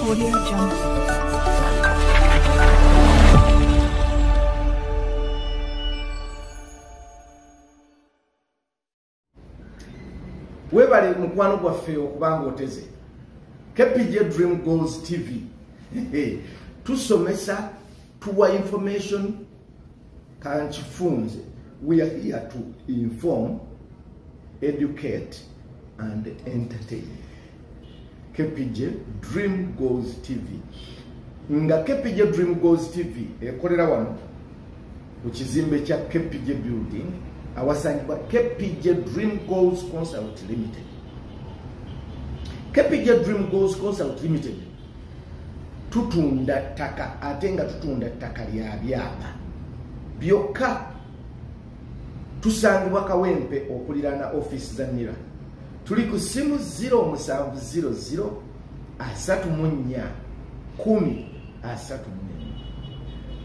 Audio Jungle. Webale mukwano gwaffe okubanga oteze KPJ Dream Goals TV tusomesa tuwa information kanchifunze. We are here to inform, educate and entertain. KPJ Dream Goals TV. Nga KPJ Dream Goals TV ekolera wano ku kizimbe kya KPJ Building awasangibwa KPJ Dream Goals Consult Limited. KPJ Dream Goals Consult Limited tutunda ttaka ate nga tutunda ttaka lya byapa byokka. Tusangibwa Kawempe okulirana office za NIRA. Tuli ku simu 0700 34 10 34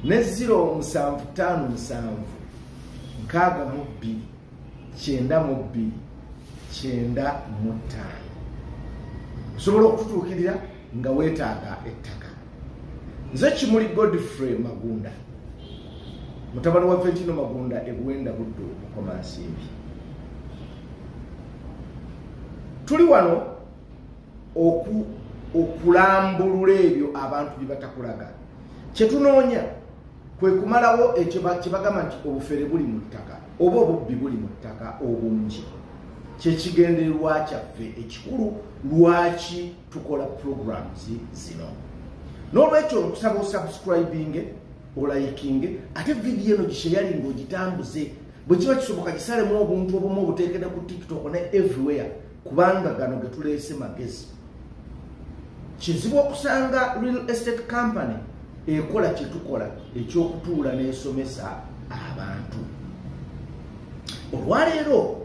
ne 0757 nkaga mu 2 9 mu 2 9 mu 5. Sobola okutuukirira nga weetaaga ettaka. Nze Kimuli Godfrey Magunda, mutabani wa Fentino Magunda ebuwenda buddu Mukomansimbi. Tuli wano okulambulula ebyo abantu bye batakulaga. Kye tunoonya kwe kumalawo ekyo bagamba nti obufere buli mu ttaka oba obubbi buli mu ttaka obungi. Kye kigendererwa kyaffe ekikulu lwaki tukola programs zino. N'olwekyo nkusaba osubscribing olaikinge ate video eno gisharing ogitambuze. Bwe kiba kisoboka gisalemu obuntu obumu obuteekera ku TikTok ne everywhere kubanga gano getuleese magezi. Kizibu okusanga real estate company ekola kyetukola ekyokutuula n'esomesa abantu. Olwaleero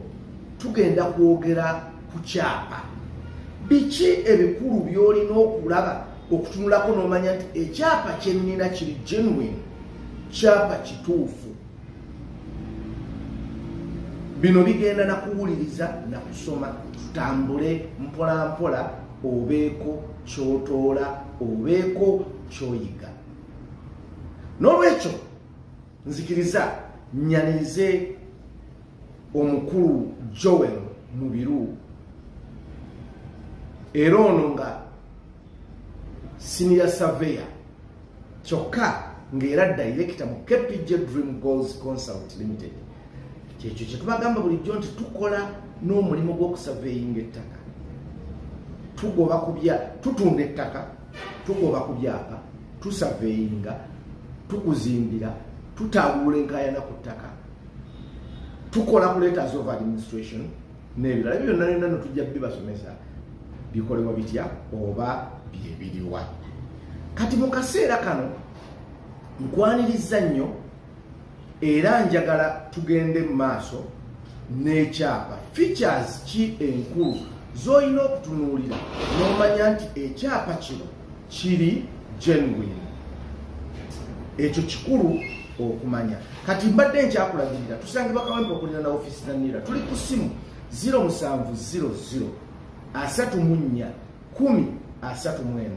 tugenda kwogera ku kyapa. Biki ebikulu by'olina okulaba okutunulako n'omanya nti ekyapa kyennina kiri genuine, kyapa kituufu. Bino bigenda na kuwuliriza na kusoma. Tutambule mpola mpola obeeko kyotoola obeeko kyoyiga. N'olwekyo nzikiriza nnyanize omukulu Joel Mubiru era ono nga senior surveyor kyokka ng'era director mu KPJ Dream Goals Consult Limited. Kyekyo kye tubagamba bulijjo nti tukola n'omulimu gw'okusurveyinga ettaka. Tugoba ku tutunda ettaka, tugoba ku byapa, tusurveyinga, tukuzimbira, tutawula enkaayana ku ttaka, tukola ku letters of administration n'ebirala byonna no tujja bibasomesa bikolebwa bitya oba byebiriwa. Kati mu kaseera kano nkwaniriza nnyo era njagala tugende mu maaso n'ekyapa. Features ki enkulu z'olina okutunuulira n'omanya nti ekyapa kino kiri genuine. Ekyo kikulu okumanya. Kati mbadde nkyakulagirira tusangibwa Kawempe okulirana office za NIRA. Tuli ku simu 0700 34 10 34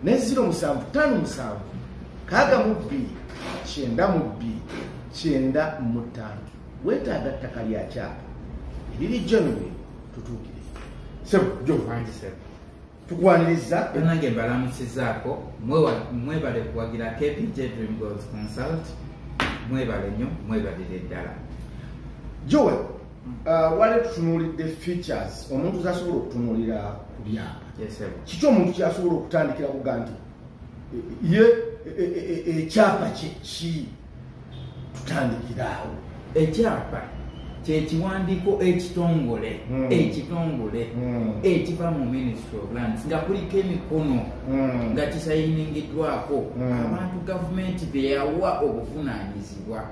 ne 0757 kaga mu 2 9 mu 2 9 mu 5. Weetaaga ttaka lya kyapa eriri genuine tutuukire. Sebo tukwaniriza nange mbalamusizaako mwebale kuwagira KPJ Dream Goals Consult. Mwebale nnyo, mwebalire ddala. Joel, wale tutunuulidde features omuntu zasobola okutunuulira ku byapa. Kiki omuntu kyasobola okutandikira kuga nti ye ekyapa ki tutandikiraawo? Ekyapa kyekiwandiiko ekitongole ekiva mu Ministry of Lands nga kuliko emikono nga kisayiningiddwako abantu gavumenti bye yawa obuvunaanyizibwa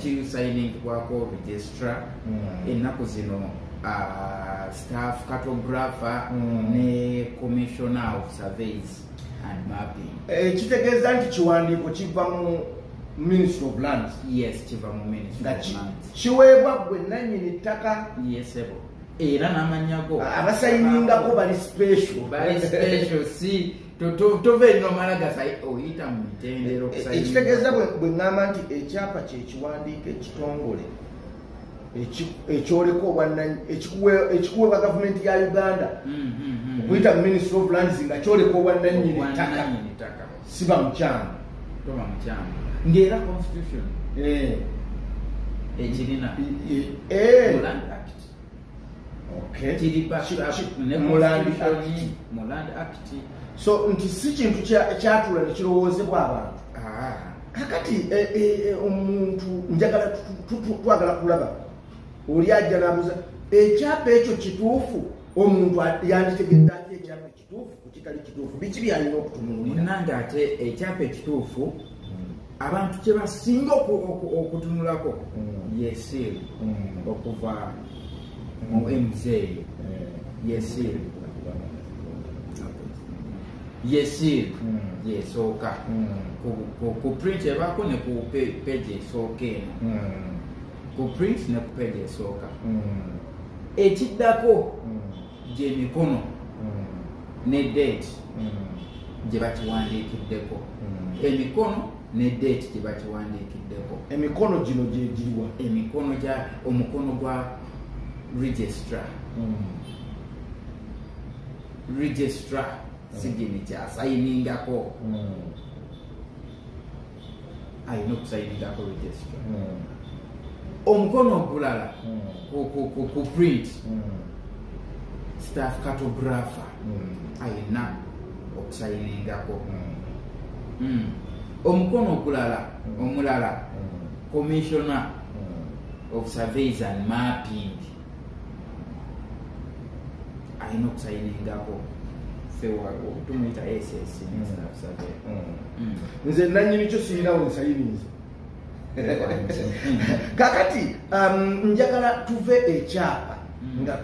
kisayiningibwako registrar ennaku zino staff cartographer ne commissioner of surveys and mapping. Kitegeeza nti kiwandiiko kiva mu Ministry of Lands. Yes, kiva mu Ministry of Lands. Kiweebwa gwe nannyini ttaka. Yes, ebo. era n'amanyago abasayiningako bali special si tova erino malagasa oyita mu mitendero ekitegeeza bwe ŋŋamba nti ekyapa kyekiwandiiko ekitongole ekyoleka obwannanyi ekikuweebwa gavumenti ya Uganda okuyita mu Ministry of Lands nga kyoleka obwannannyini ttaka siba mukyama ng'era constitution ekirina Land Act mu Land Act so nti si kintu kyatula nekirowoozebwa abantu kakati omuntu njagala twagala kulaba oli ajja n'abuuza ekyapa ekyo kituufu omuntu yanditegedde ati ekyapa ekituufu ku kitali kituufu biki byalina okutunulira munange ate ekyapa ekituufu abantu kye basinga okutunulako yesiiru okuva mu MZ yesiiru yesooka ku print ebaako ne ku page esooka eno ku print ne ku page esooka ekiddako gy'emikono ne date gye bakiwandiikiddeko emikono ne date gye bakiwandiikiddeko emikono gino gyegiriwa omukono gwa registrar sigini kyasayiningako ayina okusayiningako registrar omukono ogulala ku print staff cartographer ayina okusayiningako omukono omulala commissioner of surveys and mapping ayina okusayiningako tumuyita SS nze nanyini kyo sirinawo nsayiniza kakati njagala tuve ekyapa nga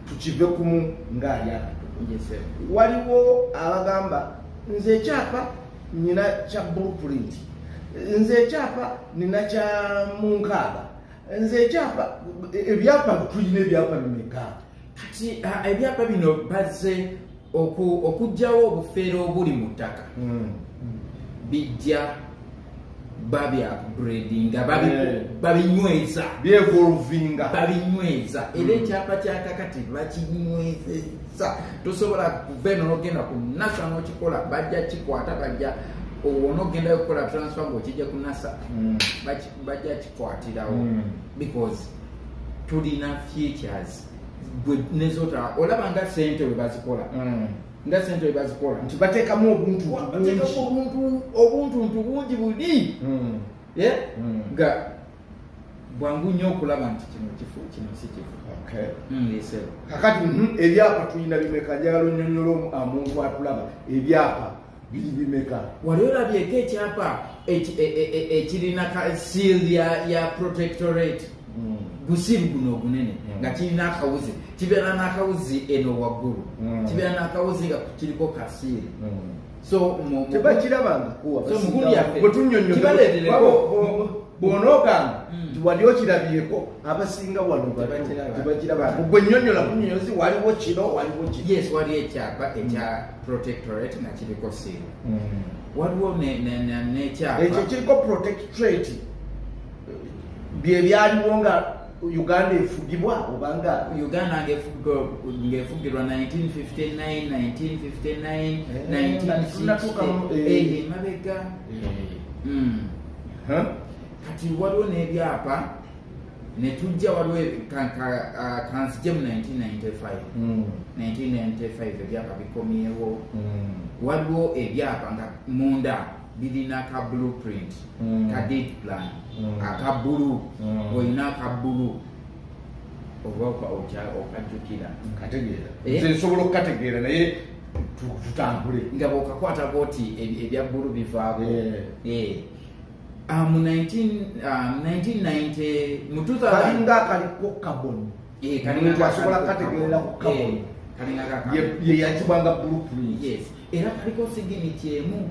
tukive kumu ngaali akato waliwo abagamba nze ekyapa nina kya blueprint nze ekyapa nina kya munkaaga nze ekyapa ebyapa tulina ebyapa bimeka kati ebyapa bino bazze okugjawo obufeero obuli mu ttaka bijja babi upgradinga babinyweza byevolvinga babinyweza era ekyapa kyakakati bakinywezeza tosobola kuva eno n'ogenda ku NASA n'okikola bajja kikwata bajja onogenda okukola transfer ng'okijja ku NASA bajja kikwatirawo because tulina features nezota olaba nga sente we bazikola nti bateekamu obuntuntu bungi buli nga bwangu nnyo okulaba nti kino si kifu kakati ebyapa tulina bimeka njagala onnyonnyola omuntu atulaba ebyapa biri bimeka wali olabyeko ekyapa ekirina seal ya protectorate gusiru guno ogunene nga kirina akawuzi kibeera n'akawuzi eno waggulu kibeera n'akawuzi nga kiriko kasiiri so bw'onoogamba nti wali okirabyeko abasinga wano tebakirabanga gwe nnyonnyola kunnyonnyozi waliwo kino waliwo kino yes wali ekyapa ekya protectorate nga kiriko siiri waliwo n'ekyapa ekyo kiriko protectorate bye byaliwo nga Uganda efugibwa obanga Uganda ngefugirwa 1959 mabega kati waliwo n'ebyapa netujja waliwo kansije mu 1995 ebyapa bikomyewo waliwo ebyapa nga munda birina ka blueprint ka date plan akabulu olina akabulu oba okajjukira kategeera nze nsobola okukategeera naye tutambule nga bw'okakwata kooti ebya bbulu bivaako mu 1990 mu 2000 kalinga akaliko kaboni omuntu asobola kukategeerera ku kaboni ye yakibwanga blueprint yes era kaliko signature emu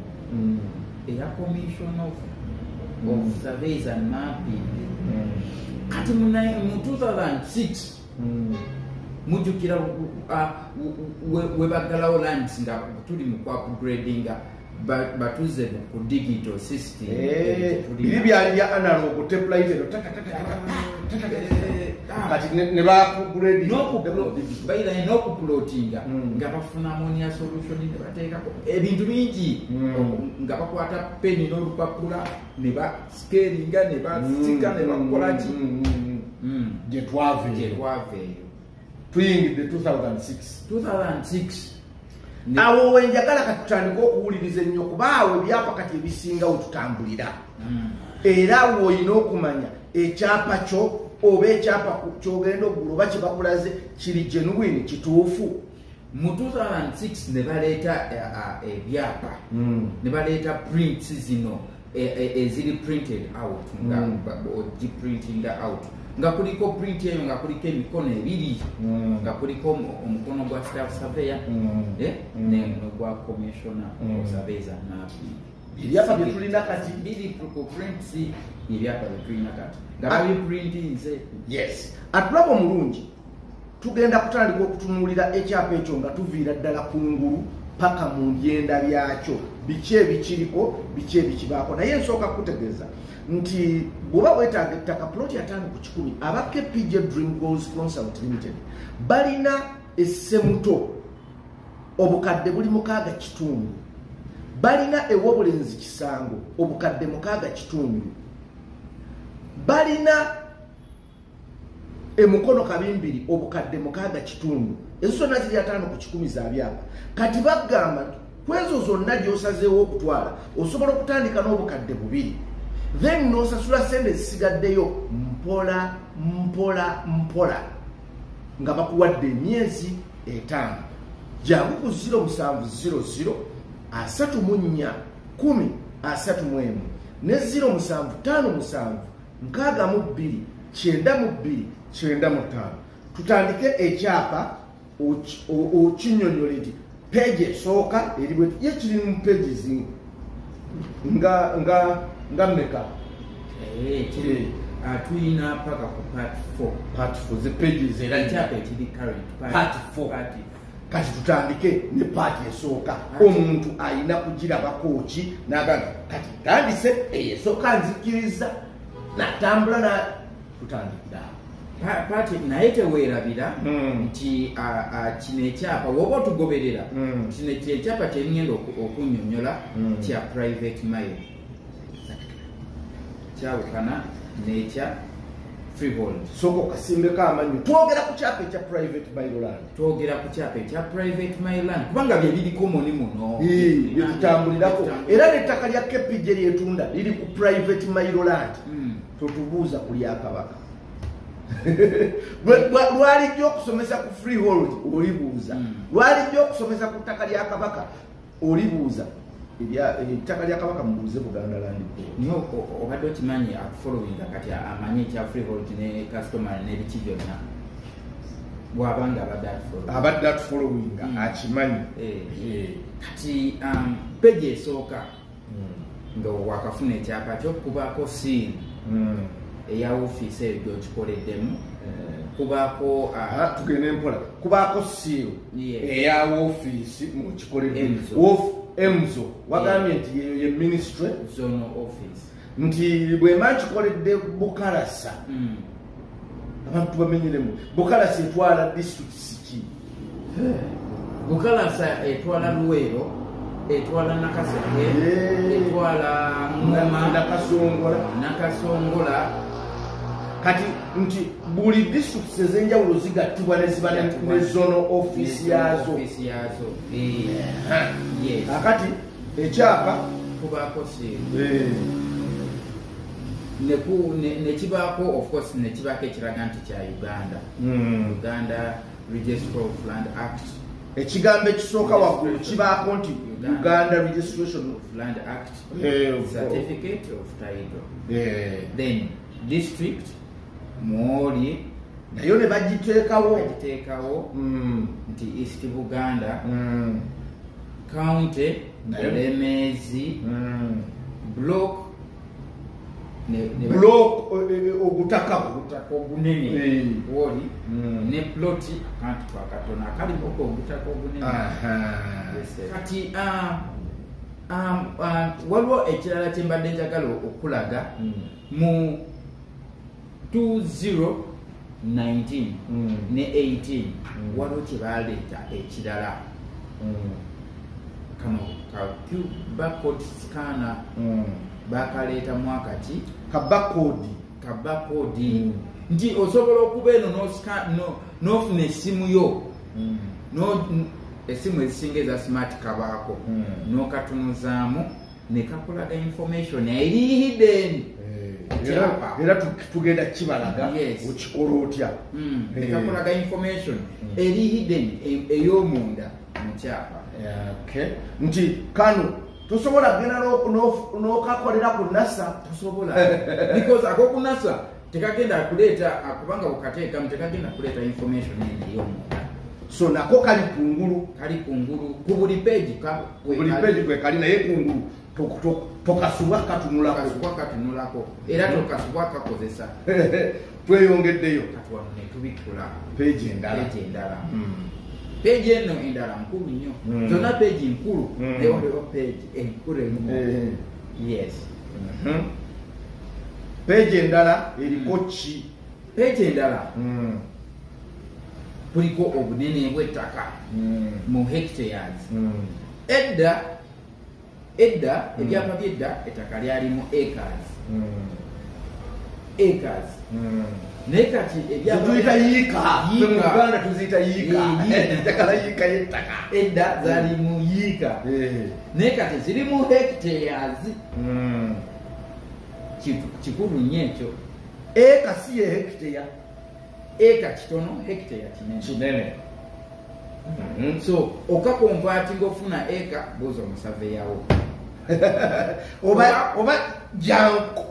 eya commission of surveys and mapping kati mu 2006 mujjukira webagalawo lands nga tuli mu upgradinga batuze ku digital system biri byali bya analog typewriter kati ne ba upgrade bayira n'okuplotinga nga bafuna ammonia solution ne bateekako ebintu bingi nga bakwata peni n'olupapula ne ba scalinga ne basika ne bakola ki gye twaveeyo tuyingidde 2006 awo wenjagala katutandika okuwuliriza ennyo kubaawe ebyapa kati ebisingawo tutambulira era awo olina okumanya ekyapa kyo oba ekyapa kyogenda ogula oba kyebakulaze kiri genuine kituufu. Mu 2006 ne baleeta ebyapa ne baleeta prints zino eziri printed out nga ogiprinting out nga kuliko print eyo nga kuliko emikono ebiri nga kuliko omukono gwa staff surveyor gwa commissioner surveyor ebyapa byetulina kati biri ku prints ebyapa byetulina kati nga babiprintinze. Yes, atulaba omulungi tugenda kutandika okutunuulira ekyapa ekyo nga tuviira ddala kungulu paka mu ndyenda byakyo biki ebikiriko biki ebikibaako. Naye nsooka kutegeeza nti bw'oba weetaaga ettaka ploti ya 5 ku 10 aba KPJ Dream Goals Consult Limited balina essemuto obukadde buli 6.5, balina ewobulenzi kisango obukadde 6.5, balina emukono kabimbiri obukadde 6.5. Ezo zonna ziri 5 ku 10 za byapa. Kati bagamba kwezo zonna gy'osazeewo okutwala osobola okutandika n'obukadde 2 then n'osasula sente zisigaddeyo mpola mpola mpola nga bakuwadde emyezi 5. Jangu ku 0700 34 10 31 ne 0757 62 92 95. Tutandike ekyapa okinyonyole nti page esooka eribwe yekiri mu pages nga meka tuyina paka ku part 4 the pages era ekyapa ekiri current part 4 kati tutandike ne part esooka omuntu ayina kugirabako ki nagamba kati tandise esooka nzikiriza natambula na tutandikira pati naye teweerabira nti kino ekyapa woba otugoberera kino ekyapa kyengenda okunnyonnyola kya private mail kyawukana n'ekya freehold. Soko kasimbeko amanyu twogera ku kyapa ekya private mail land, twogera ku kyapa ekya private mail land kubanga bye biriko moni muno byetutambulirako era n'ettaka lya KPJ lyetunda liri ku private mail land. Totubuuza ku lya Kabaka lwalijja okusomesa ku freehold olibuuza, lwalijja okusomesa ku ttaka lya Kabaka olibuuza. Ettaka lya Kabaka mubuuze Buganda Land Board. Niyo obadde okimanyi akufollowinga kati amanyi ekya freehold ne customer n'ebiki byonna bw'abanga abadde atufollowinga akimanyi. Kati page esooka nga wakafuna ekyapa ky'okubaako siin eya ofiisi eyo gy'okikoleddemu kubaako tugende mpola kubaako siin eya ofiisi mukikoleddemu Emzo wagambye nti ye ministry zone office nti bwema kikoledde Bukalasa abantu bamenyeremu Bukalasa etwala district siki Bukalasa etwala Luweero etwala Nakaseke etwala Ngoma Nakasongola kati nti buli district ezenjawulo zigattibwa ne ziba ne zone office yazo. Akati ekyapa kubaako nekibaako of course nekibaako ekiraga nti kya Uganda. Uganda Registry of Land Act. Ekigambo ekisooka waggulu kibaako nti Uganda Registration of Land Act, Certificate of Title. Then district Mwoli nayo ne bagiteekawo nti East Buganda, County Lemeezi, Block block ogutaka ogunene woli ne plot akantu akatono akali ogutaka ogunene. Kati waliwo ekirala kye mbadde njagala okulaga mu 2019 ne 18 waliwo kye baleeta ekirala kano ka barcode scanner bakaleeta mwaka ki kabakodi nti osobola okuba eno n'ofuna essimu yo esimu ezisinga eza smart kabaako n'okatunuzaamu ne kakulaga information eri hidden era tugenda kibalaga okikola otya ne kakulaga information eri hidden ey'omunda mu kyapa nti kano tosobola genda n'okakolera ku NASA tosobola because akoku NASA tekagenda kuleeta kubanga bukateekamu tekagenda kuleeta information ey'omunda so nako kali kungulu ku buli page kwe kali naye kungulu tokasubwa katunulako era tokasubwa kakozesa tweyongeddeyo katwano ne tubikula page endala page eno endala nkulu nnyo zonna page nkulu naye waliwo page enkulu ennyo yes page endala eriko ki page endala kuliko obunene bw'ettaka mu hectares. Edda ebyapa by'edda ettaka lyalimu acres. Naye kati tuziyita yiika tuziyita yiika y'ettaka edda zali mu yiika naye kati ziri mu hectares. Kikulu nnyo ekyo. Eka si ye hectare. Eka kitono hectare kinene. So okakonvatinga ofuna eka bozo musaveyawo oba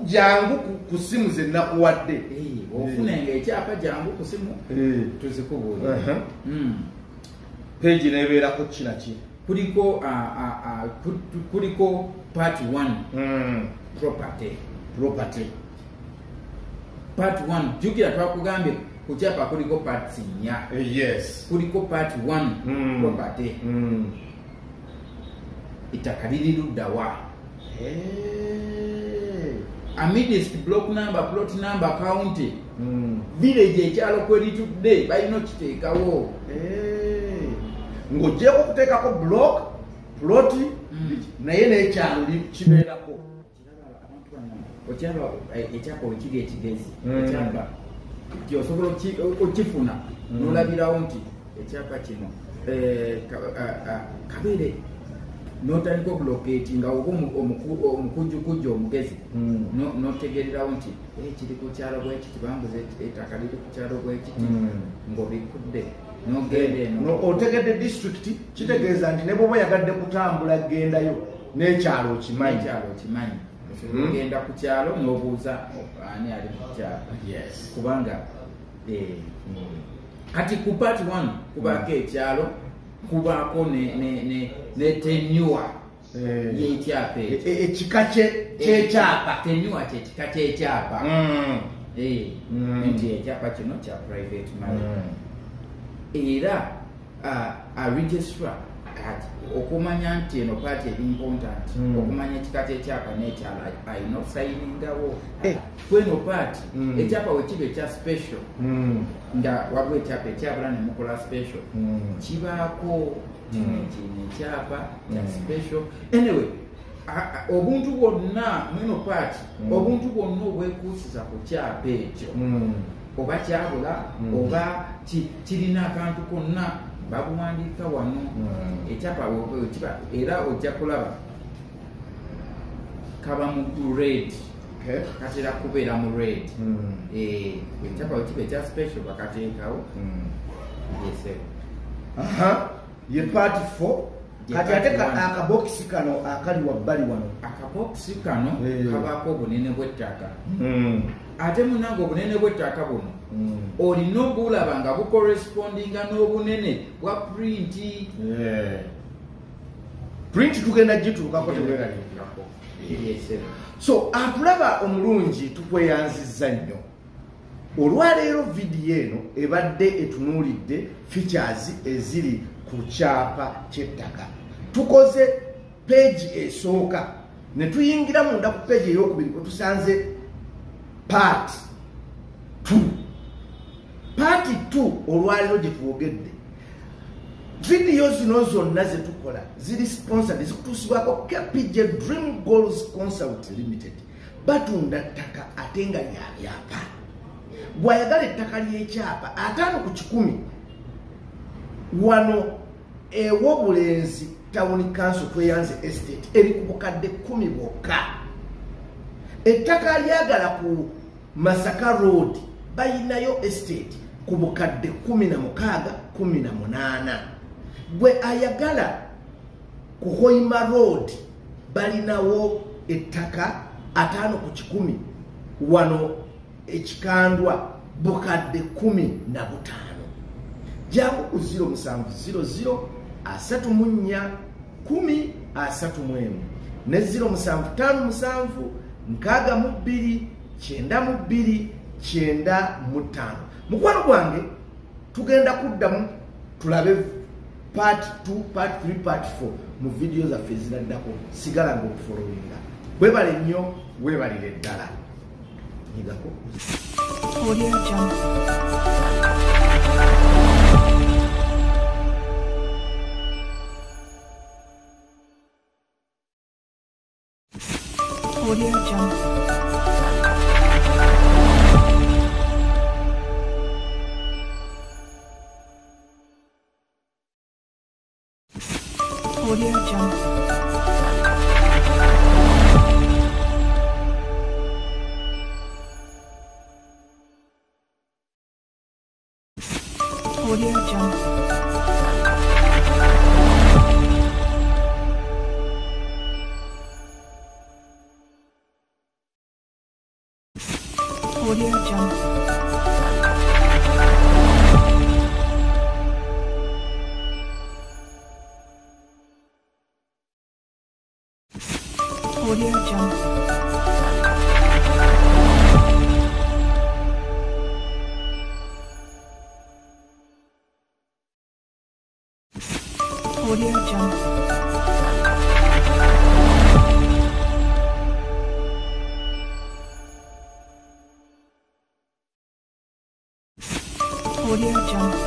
jangu ku simu ze nakuwadde ofunenga ekyapa jangu ku simu tuzikubuulira. Page nebeerako kinaki kuliko part 1 property part 1 jukira twakugambye ku kyapa kuliko parts 4. Kuliko part 1 property ettaka liri ludda wa amidst block number plot number county village ekyalo kweritudde balina okiteekawo ng'ogyeko kuteekako block plot naye n'ekyalo kibeerako. Okyalo ekyapa wekiri ekigezi ekyapa osobola okifuna n'olabirawo nti ekyapa kino Kabere n'otandika okuloketi nga oba omukujjukujja omugezi n'otegererawo nti kiri ku kyalo bwekiti bambuze ettaka liri ku kyalo bwekiti ng'obikudde n'ogenda eno otegedde district kitegeeza nti ne bw'oba yagadde kutambula gendayo n'ekyalo okimanyi ogenda ku kyalo n'obuuza ani ali ku kyalo kubanga kati ku part 1 kubaako ekyalo kubaako ne tenyuwa y'ekyapa ekika ky'ekyapa tenyuwa kyekika ky'ekyapa nti ekyapa kino kya private money era a registrar okumanya nti eno part eri important okumanya ekika ky'ekyapa n'ekyalo ayina okusayiningawo kweno part ekyapa wekiba ekya special nga waliwo ekyapa ekyabula nemukola special kibaako kino ekyapa kya special anyway obuntu bwonna mweno part obuntu bwonna obwekuusiza ku kyapa ekyo oba kyabula oba kirina akantu konna babuwandiika wano ekyapa era ojja kulaba kaba mu red katera kubeera mu red ekyapa wekiba ekya special bakateekawo ye part 4 kati ate akabokisi kano akali wabbali wano akabokisi kano kabaako obunene bw'ettaka ate munange obunene bw'ettaka buno olina obulaba nga bukorespondinga n'obunene bwa printi print tugenda gituukako tebwerali. So atulaba omulungi tukweyanzizza nnyo. Olwaleero vidiyo eno ebadde etunuulidde features eziri ku kyapa ky'ettaka. Tukoze page esooka ne tuyingira munda ku page ey'okubiri kwe tusanze part 2. Part 2 olwaleero gye twogedde. Video zino zonna ze tukola ziri sponsored zikutuusibwako KPJ Dream Goals Consult Limited. Batunda ttaka ate nga yabyapa. Bw'ayagala ettaka ly'ekyapa 5/10 wano ew'Obulenzi Town Council Tweyanze Estate eri ku bukadde 10 bwokka. Ettaka lyagala ku Masaka Road bayinayo estate ku bukadde 16-18. Bwe ayagala ku Hoima Road balinawo ettaka 5/10 wano ekikandwa bukadde 15. Jangu ku 0700 34 10 ne 0757 62 92 95. Mukwano gwange tugenda kuddamu tulabe part 2, part 3, part 4 mu video zaffe eziraddako. Sigala ng'okufolowinga. Webale nnyo, webalire ddala. Nyigako. Audio Jungle. Audio Jungle. Audio Jungle. Audio Jungle. Audio Jungle. Audio Jungle. Audio Jungle. Audio Jungle. Audio Jungle.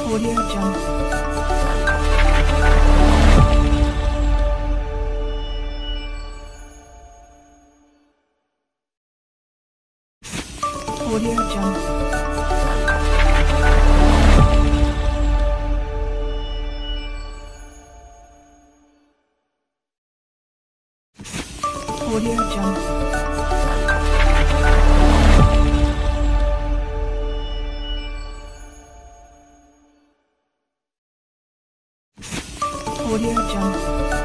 Audio Jungle. Audio Jungle. Audio Jungle. Audio Jungle.